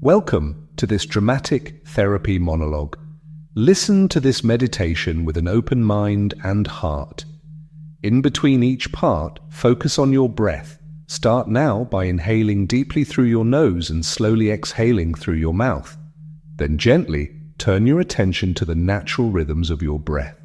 Welcome to this dramatic therapy monologue. Listen to this meditation with an open mind and heart. In between each part, focus on your breath. Start now by inhaling deeply through your nose and slowly exhaling through your mouth. Then gently turn your attention to the natural rhythms of your breath.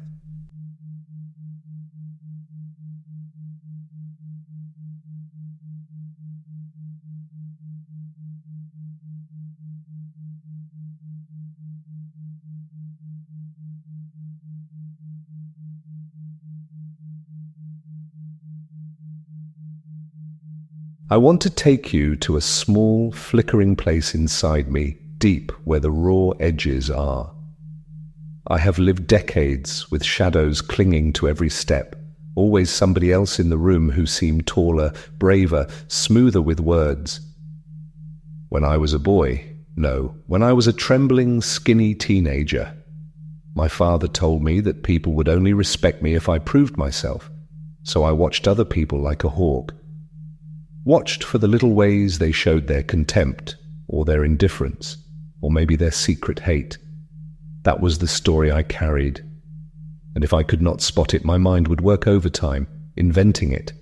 I want to take you to a small, flickering place inside me, deep where the raw edges are. I have lived decades with shadows clinging to every step, always somebody else in the room who seemed taller, braver, smoother with words. When I was a boy, when I was a trembling, skinny teenager, my father told me that people would only respect me if I proved myself, so I watched other people like a hawk. Watched for the little ways they showed their contempt, or their indifference, or maybe their secret hate. That was the story I carried. And if I could not spot it, my mind would work overtime, inventing it.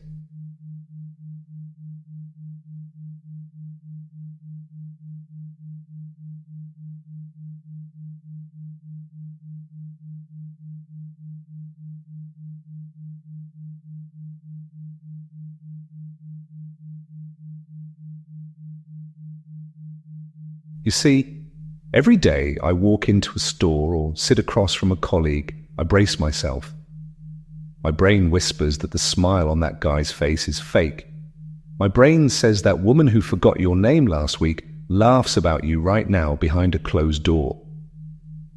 You see, every day I walk into a store or sit across from a colleague, I brace myself. My brain whispers that the smile on that guy's face is fake. My brain says that woman who forgot your name last week laughs about you right now behind a closed door.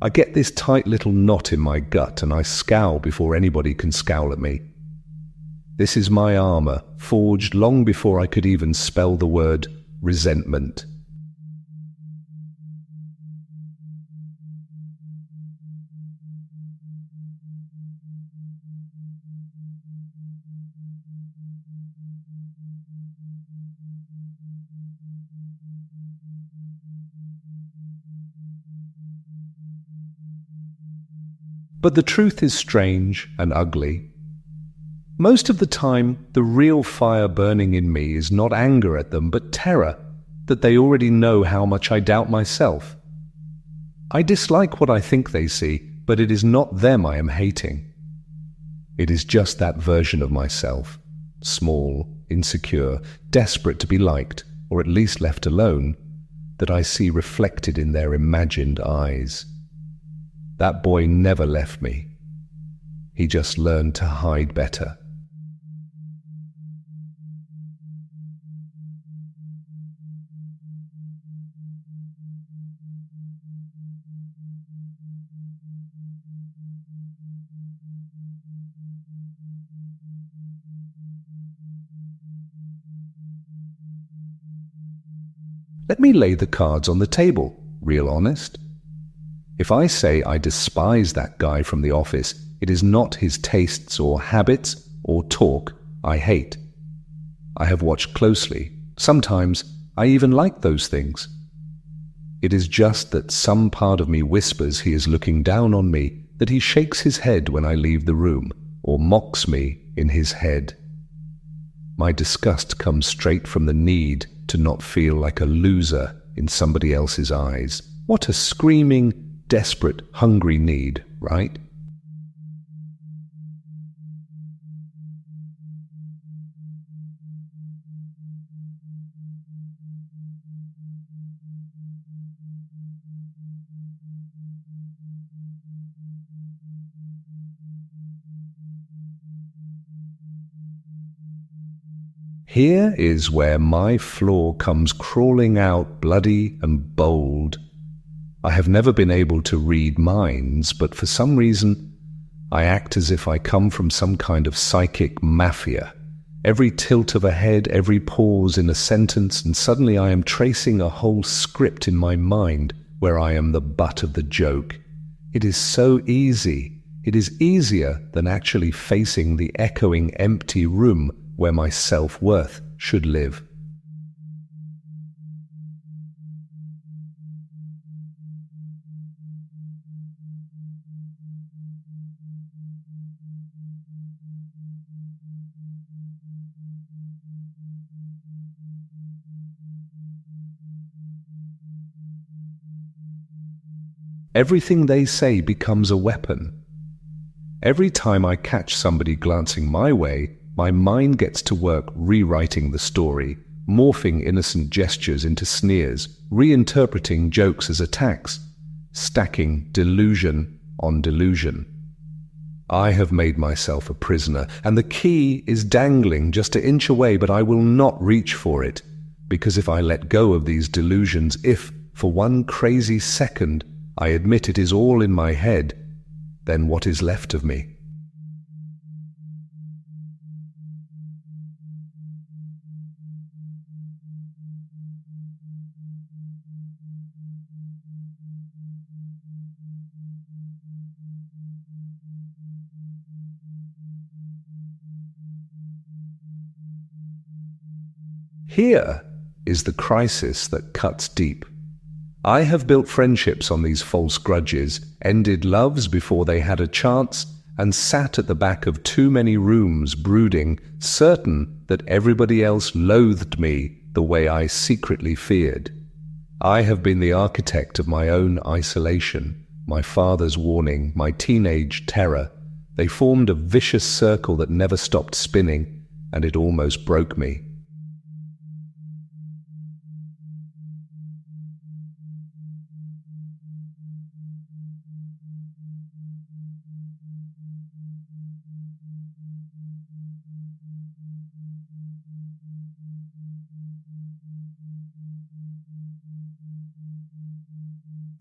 I get this tight little knot in my gut and I scowl before anybody can scowl at me. This is my armor, forged long before I could even spell the word resentment. But the truth is strange and ugly. Most of the time, the real fire burning in me is not anger at them, but terror that they already know how much I doubt myself. I dislike what I think they see, but it is not them I am hating. It is just that version of myself, small, insecure, desperate to be liked, or at least left alone, that I see reflected in their imagined eyes. That boy never left me. He just learned to hide better. Let me lay the cards on the table, real honest. If I say I despise that guy from the office, it is not his tastes or habits or talk I hate. I have watched closely. Sometimes I even like those things. It is just that some part of me whispers he is looking down on me, that he shakes his head when I leave the room, or mocks me in his head. My disgust comes straight from the need to not feel like a loser in somebody else's eyes. What a screaming, desperate, hungry need, right? Here is where my flaw comes crawling out bloody and bold. I have never been able to read minds, but for some reason, I act as if I come from some kind of psychic mafia. Every tilt of a head, every pause in a sentence, and suddenly I am tracing a whole script in my mind where I am the butt of the joke. It is so easy. It is easier than actually facing the echoing empty room where my self-worth should live. Everything they say becomes a weapon. Every time I catch somebody glancing my way, my mind gets to work rewriting the story, morphing innocent gestures into sneers, reinterpreting jokes as attacks, stacking delusion on delusion. I have made myself a prisoner, and the key is dangling just an inch away, but I will not reach for it, because if I let go of these delusions, if, for one crazy second, I admit it is all in my head, then what is left of me? Here is the crisis that cuts deep. I have built friendships on these false grudges, ended loves before they had a chance, and sat at the back of too many rooms brooding, certain that everybody else loathed me the way I secretly feared. I have been the architect of my own isolation, my father's warning, my teenage terror. They formed a vicious circle that never stopped spinning, and it almost broke me.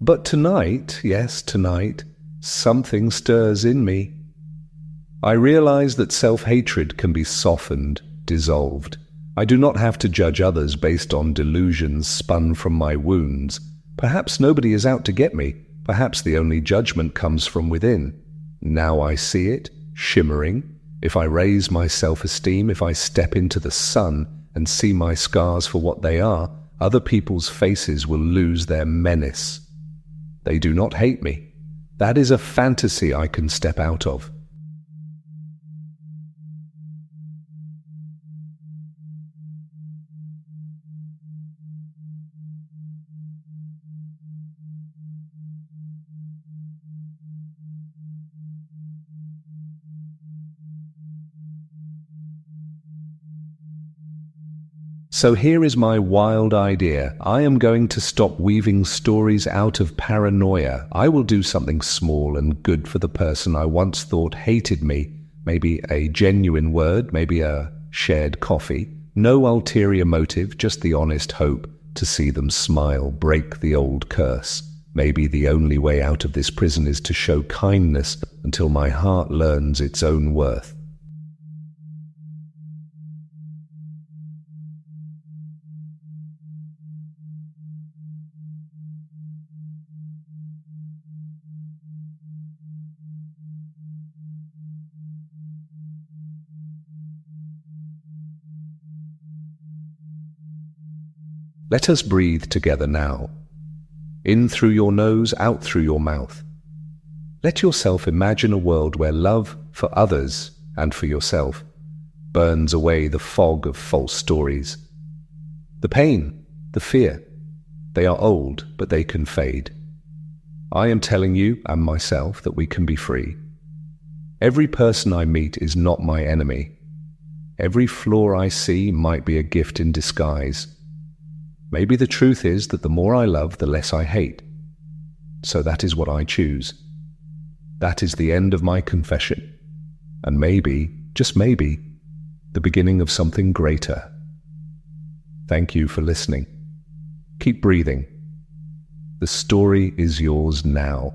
But tonight, yes, tonight, something stirs in me. I realize that self-hatred can be softened, dissolved. I do not have to judge others based on delusions spun from my wounds. Perhaps nobody is out to get me. Perhaps the only judgment comes from within. Now I see it, shimmering. If I raise my self-esteem, if I step into the sun and see my scars for what they are, other people's faces will lose their menace. They do not hate me. That is a fantasy I can step out of. So here is my wild idea. I am going to stop weaving stories out of paranoia. I will do something small and good for the person I once thought hated me. Maybe a genuine word, maybe a shared coffee. No ulterior motive, just the honest hope to see them smile, break the old curse. Maybe the only way out of this prison is to show kindness until my heart learns its own worth. Let us breathe together now. In through your nose, out through your mouth. Let yourself imagine a world where love for others and for yourself burns away the fog of false stories. The pain, the fear, they are old, but they can fade. I am telling you and myself that we can be free. Every person I meet is not my enemy. Every flaw I see might be a gift in disguise. Maybe the truth is that the more I love, the less I hate. So that is what I choose. That is the end of my confession. And maybe, just maybe, the beginning of something greater. Thank you for listening. Keep breathing. The story is yours now.